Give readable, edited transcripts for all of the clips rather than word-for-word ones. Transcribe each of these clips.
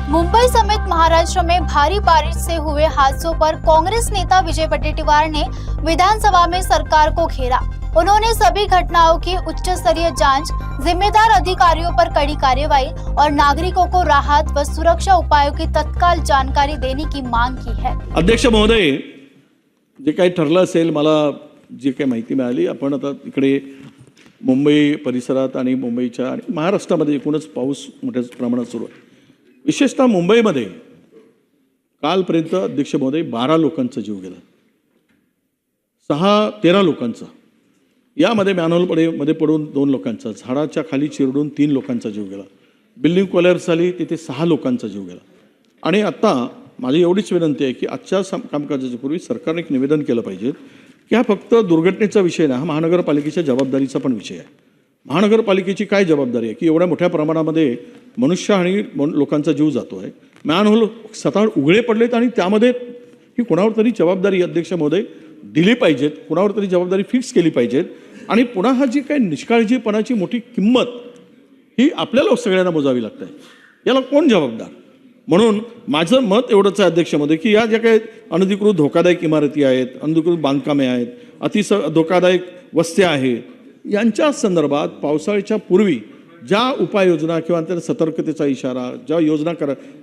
मुंबई समेत महाराष्ट्र में भारी बारिश से हुए हादसों पर कांग्रेस नेता विजय वडेट्टीवार ने विधानसभा में सरकार को घेरा। उन्होंने सभी घटनाओं की उच्च स्तरीय जांच, जिम्मेदार अधिकारियों पर कड़ी कार्रवाई और नागरिकों को राहत व सुरक्षा उपायों की तत्काल जानकारी देने की मांग की है। अध्यक्ष महोदय, जे काही ठरलं असेल, मला जी काही माहिती मिळाली, आपण आता इकडे मुंबई परिसरात आणि मुंबईच्या आणि महाराष्ट्रामध्ये एकूणच पाऊस मोठ्या प्रमाणात सुरू आहे। विशेषतः मुंबईमध्ये कालपर्यंत अध्यक्ष महोदय 12 लोकांचा जीव गेला, 13 लोकांचा, यामध्ये मॅनहोल मध्ये पडून 2 लोकांचा, झाडाच्या खाली चिरडून 3 लोकांचा जीव गेला, बिल्डिंग कोलॅप्स झाली तिथे 6 लोकांचा जीव गेला। आणि आता माझी एवढीच विनंती आहे की आजच्या कामकाजाच्या पूर्वी सरकारने एक निवेदन केलं पाहिजे की हा फक्त दुर्घटनेचा विषय नाही, हा महानगरपालिकेच्या जबाबदारीचा पण विषय आहे। महानगरपालिकेची काय जबाबदारी आहे की एवढ्या मोठ्या प्रमाणामध्ये मनुष्य आणि लोकांचा जीव जातो आहे, मॅनहोल स्वतः उघडे पडलेत आणि त्यामध्ये ही कोणावर तरी जबाबदारी अध्यक्ष महोदय दिली पाहिजेत, कोणावर तरी जबाबदारी फिक्स केली पाहिजेत। आणि पुन्हा हा जी काही निष्काळजीपणाची मोठी किंमत ही आपल्याला सगळ्यांना मोजावी लागते, याला कोण जबाबदार? म्हणून माझं मत एवढंच आहे अध्यक्ष महोदय की या ज्या काही अनधिकृत धोकादायक इमारती आहेत, अनधिकृत बांधकामे आहेत, धोकादायक वस्त्या आहेत, यांच्या संदर्भात पावसाळ्याच्या पूर्वी ज्या उपाययोजना किंवा त्या सतर्कतेचा इशारा, ज्या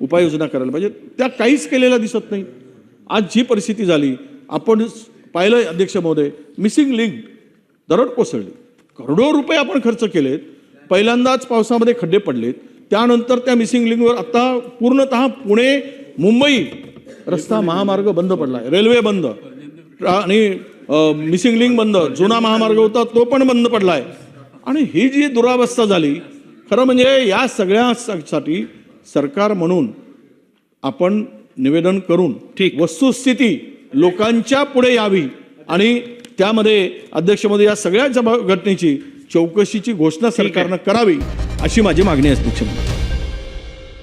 उपाययोजना करायला पाहिजे त्या काहीच केलेल्या दिसत नाही। आज जी परिस्थिती झाली आपण पाहिलं अध्यक्ष महोदय, मिसिंग लिंक दरड कोसळली, करोडो रुपये आपण खर्च केलेत, पहिल्यांदाच पावसामध्ये खड्डे पडलेत, त्यानंतर त्या मिसिंग लिंकवर आता पूर्णतः पुणे मुंबई रस्ता महामार्ग बंद पडलाय, रेल्वे बंद आणि मिसिंग लिंक बंद, जुना महामार्ग होता तो पण बंद पडलाय। आणि ही जी दुरावस्था झाली, खरं म्हणजे या सगळ्यासाठी सरकार म्हणून आपण निवेदन करून वस्तुस्थिती लोकांच्या पुढे यावी आणि त्यामध्ये अध्यक्ष महोदय या सगळ्या घटनेची चौकशीची घोषणा सरकारनं करावी अशी माझी मागणी आहे अध्यक्ष महोदय।